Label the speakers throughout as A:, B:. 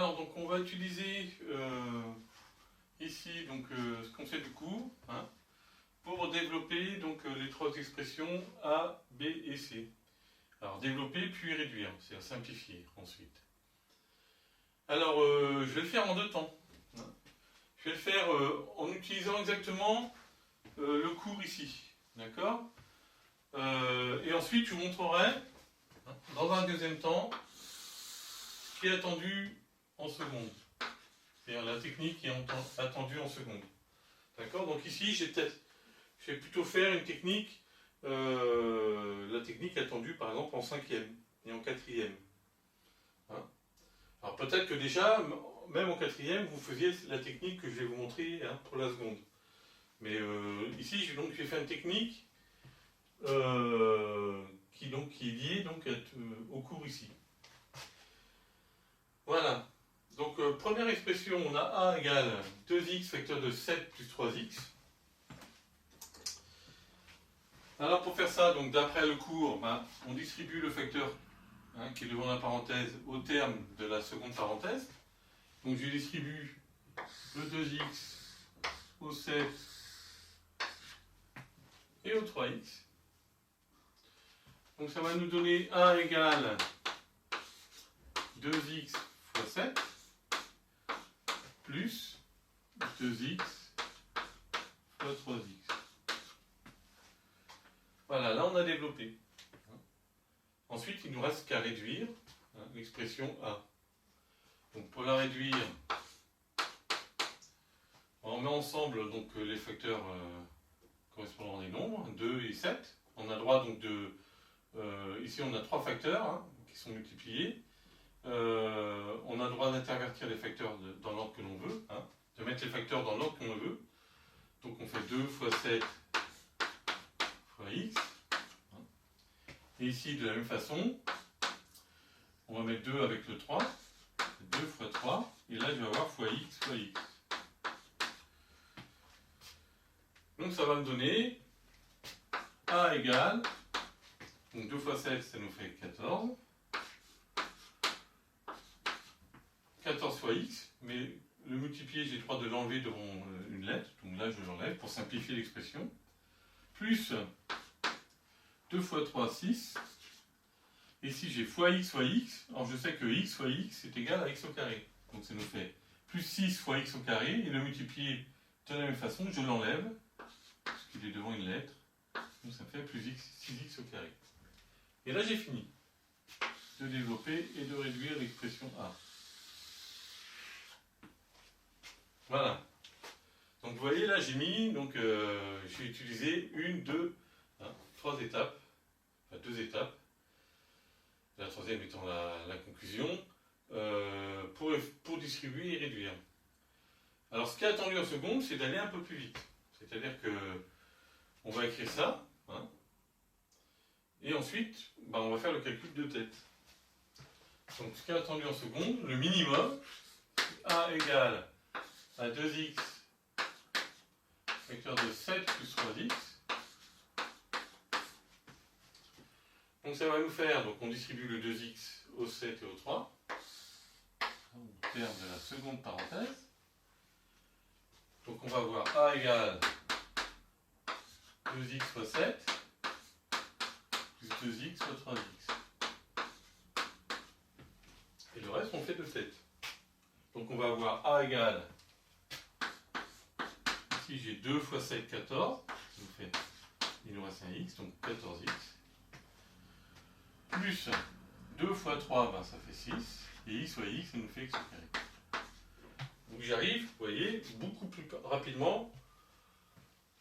A: Alors, donc, on va utiliser ici donc, ce qu'on fait du cours, hein, pour développer donc, les trois expressions A, B et C. Alors, développer puis réduire, c'est-à-dire simplifier ensuite. Alors, je vais le faire en deux temps. Hein. Je vais le faire en utilisant exactement le cours ici. D'accord ? Et ensuite, je vous montrerai, dans un deuxième temps, ce qui est attendu en seconde. C'est-à-dire la technique qui est attendue en seconde. D'accord ? Donc ici, je vais plutôt faire une technique, la technique attendue par exemple en cinquième et en quatrième. Hein ? Alors peut-être que déjà, même en quatrième, vous faisiez la technique que je vais vous montrer hein, pour la seconde. Mais ici, je vais faire une technique qui est liée donc, au cours ici. Voilà. Donc, première expression, on a A égale 2x facteur de 7 plus 3x. Alors, pour faire ça, donc d'après le cours, on distribue le facteur hein, qui est devant la parenthèse au terme de la seconde parenthèse. Donc, je distribue le 2x au 7 et au 3x. Donc, ça va nous donner A égale 2x fois 7 plus 2x fois 3x. Voilà, là on a développé. Ensuite, il ne nous reste qu'à réduire hein, l'expression A. Donc pour la réduire, on met ensemble donc, les facteurs correspondant des nombres, 2 et 7. On a droit donc de... ici on a 3 facteurs hein, qui sont multipliés. On a droit d'intervertir les facteurs dans l'ordre que l'on veut, hein, de mettre les facteurs dans l'ordre qu'on veut. Donc on fait 2 fois 7 fois x. Et ici, de la même façon, on va mettre 2 avec le 3. 2 fois 3. Et là, je vais avoir fois x fois x. Donc ça va me donner A égale, donc 2 fois 7, ça nous fait 14. 14 fois x, mais le multiplier, j'ai le droit de l'enlever devant une lettre, donc là je l'enlève pour simplifier l'expression. Plus 2 fois 3, 6. Ici j'ai fois x, alors je sais que x fois x est égal à x au carré. Donc ça nous fait plus 6 fois x au carré, et le multiplier de la même façon, je l'enlève, parce qu'il est devant une lettre, donc ça fait plus x, 6x au carré. Et là j'ai fini de développer et de réduire l'expression A. Voilà. Donc vous voyez là j'ai mis, donc j'ai utilisé une, deux, hein, 3 étapes, enfin 2 étapes, la troisième étant la conclusion, pour distribuer et réduire. Alors ce qui est attendu en seconde, c'est d'aller un peu plus vite. C'est-à-dire que on va écrire ça, hein, et ensuite on va faire le calcul de tête. Donc ce qui est attendu en seconde, le minimum, A égale à 2x facteur de 7 plus 3x. Donc ça va nous faire, donc on distribue le 2x au 7 et au 3, au terme de la seconde parenthèse. Donc on va avoir A égale 2x fois 7 plus 2x fois 3x. Et le reste on fait de tête. Donc on va avoir A égale, ici j'ai 2 fois 7, 14, il nous reste un x, donc 14x. Plus 2 fois 3, ça fait 6, et x fois x, ça nous fait x au carré. Donc j'arrive, vous voyez, beaucoup plus rapidement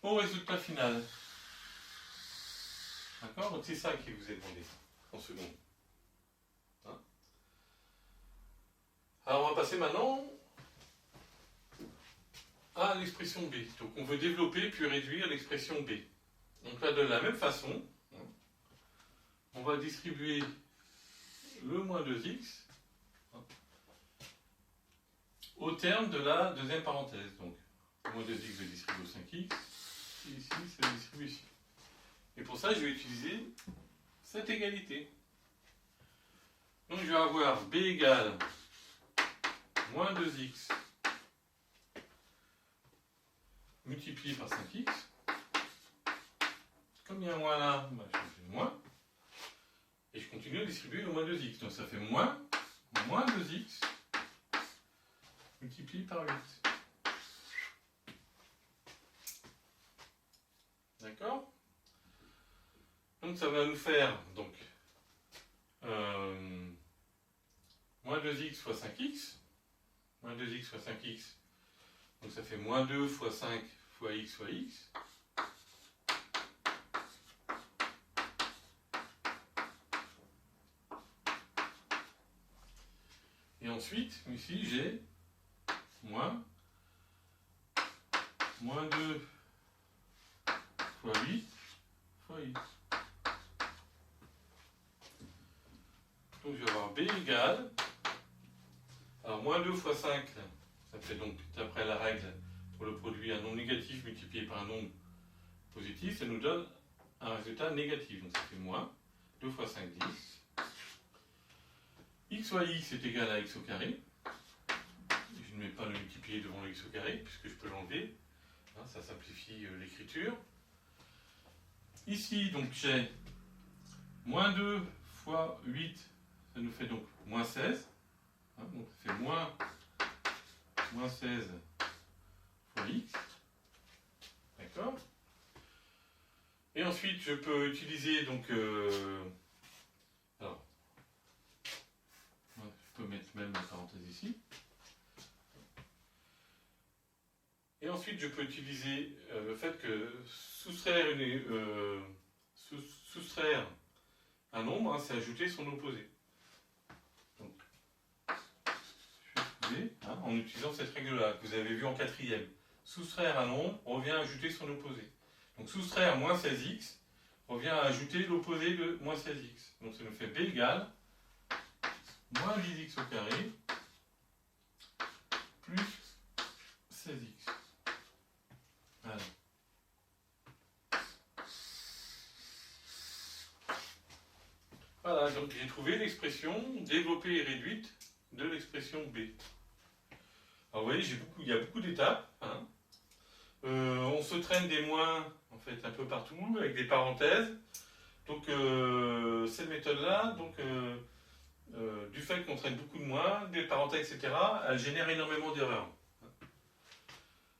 A: au résultat final. D'accord ? Donc c'est ça qui vous est demandé en seconde. Hein ? Alors on va passer maintenant à l'expression B. Donc on veut développer puis réduire l'expression B. Donc là de la même façon, on va distribuer le moins 2x au terme de la deuxième parenthèse. Donc, moins 2x, je vais distribuer au 5x, et ici, c'est la distribution. Et pour ça, je vais utiliser cette égalité. Donc, je vais avoir b égale moins 2x multiplié par 5x. Comme il y a un moins là, bah, je fais moins. Et je continue à distribuer le moins 2x. Donc ça fait moins 2x multiplié par 8. D'accord? Donc ça va nous faire donc moins 2x fois 5x. Moins 2x fois 5x. Donc ça fait moins 2 fois 5 fois x. Et ensuite, ici, j'ai moins 2 fois 8 fois x. Donc je vais avoir b égale, alors moins 2 fois 5, ça fait donc, d'après la règle, pour le produit, un nombre négatif multiplié par un nombre positif, ça nous donne un résultat négatif. Donc ça fait moins 2 fois 5, 10. X fois x est égal à x au carré. Je ne mets pas le multiplier devant le x au carré, puisque je peux l'enlever. Hein, ça simplifie l'écriture. Ici, donc j'ai moins 2 fois 8, ça nous fait donc moins 16. Hein, donc ça fait moins 16 fois x. D'accord? Et ensuite, je peux utiliser donc... alors, je peux mettre même la parenthèse ici. Et ensuite, je peux utiliser le fait que soustraire un nombre, hein, c'est ajouter son opposé. Donc, je vais, hein, en utilisant cette règle-là, que vous avez vue en quatrième. Soustraire un nombre revient à ajouter son opposé. Donc, soustraire moins 16x revient à ajouter l'opposé de moins 16x. Donc, ça nous fait b égale moins 10x au carré plus 16x. Voilà. Voilà, donc j'ai trouvé l'expression développée et réduite de l'expression b. Alors vous voyez, il y a beaucoup d'étapes. Hein. On se traîne des moins en fait un peu partout avec des parenthèses. Donc cette méthode-là, donc du fait qu'on traîne beaucoup de moins, des parenthèses, etc., elle génère énormément d'erreurs.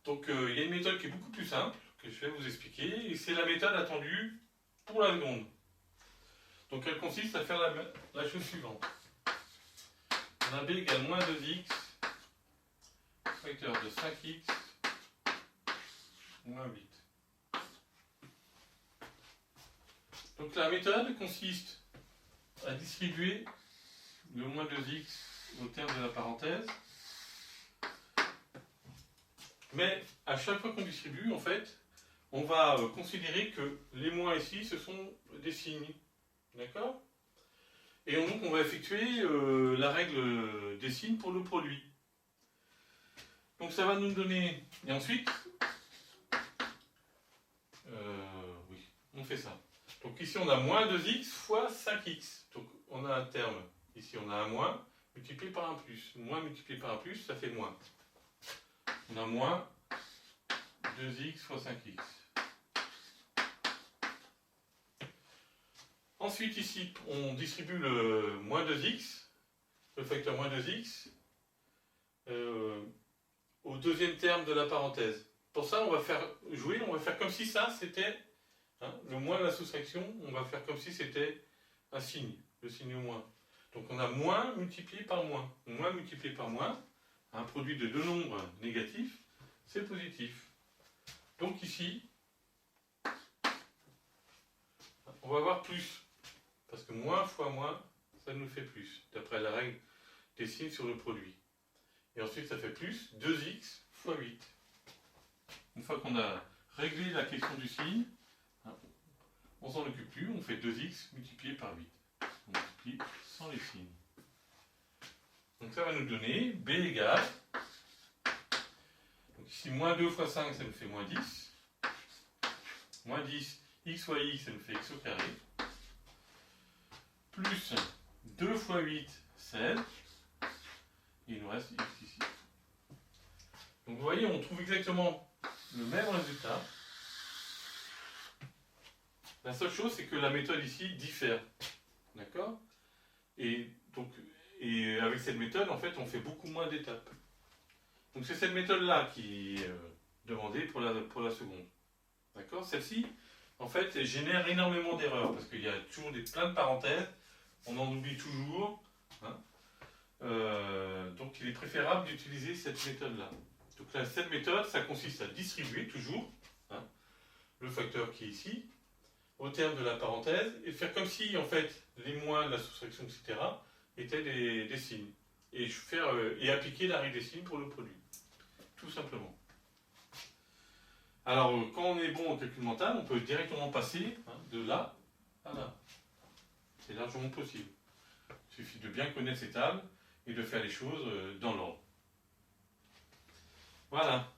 A: Donc il y a une méthode qui est beaucoup plus simple, que je vais vous expliquer, et c'est la méthode attendue pour la seconde. Donc elle consiste à faire la chose suivante. On a b égale moins 2x, facteur de 5x, moins 8. Donc la méthode consiste à distribuer le moins 2x au terme de la parenthèse. Mais à chaque fois qu'on distribue, en fait, on va considérer que les moins ici, ce sont des signes. D'accord? Et donc on va effectuer la règle des signes pour le produit. Donc ça va nous donner... Et ensuite, oui, on fait ça. Donc ici on a moins 2x fois 5x. Donc on a un terme. Ici on a un moins multiplié par un plus. Moins multiplié par un plus, ça fait moins. On a moins 2x fois 5x. Ensuite, ici, on distribue le moins 2x, le facteur moins 2x, au deuxième terme de la parenthèse. Pour ça, on va faire comme si ça, c'était hein, le moins de la soustraction, on va faire comme si c'était un signe, le signe moins. Donc on a moins multiplié par moins. Moins multiplié par moins, un produit de deux nombres négatifs, c'est positif. Donc ici, on va avoir plus. Parce que moins fois moins, ça nous fait plus, d'après la règle des signes sur le produit. Et ensuite, ça fait plus 2x fois 8. Une fois qu'on a réglé la question du signe, hein, on s'en occupe plus, on fait 2x multiplié par 8. On multiplie sans les signes. Donc ça va nous donner b égale, donc ici moins 2 fois 5, ça nous fait moins 10. Moins 10, x fois x, ça nous fait x au carré. Plus 2 fois 8, 16. et il nous reste x ici. Donc vous voyez, on trouve exactement le même résultat. La seule chose, c'est que la méthode ici diffère. D'accord? Et avec cette méthode, en fait, on fait beaucoup moins d'étapes. Donc c'est cette méthode-là qui est demandée pour la seconde. D'accord? Celle-ci, en fait, elle génère énormément d'erreurs, parce qu'il y a toujours plein de parenthèses, on en oublie toujours. Hein. Donc il est préférable d'utiliser cette méthode-là. Donc là, cette méthode, ça consiste à distribuer toujours le facteur qui est ici, au terme de la parenthèse, et faire comme si, en fait, les moins, la soustraction, etc., étaient des signes. Et appliquer la règle des signes pour le produit. Tout simplement. Alors, quand on est bon au calcul mental, on peut directement passer de là à là. C'est largement possible. Il suffit de bien connaître ces tables et de faire les choses dans l'ordre. Voilà.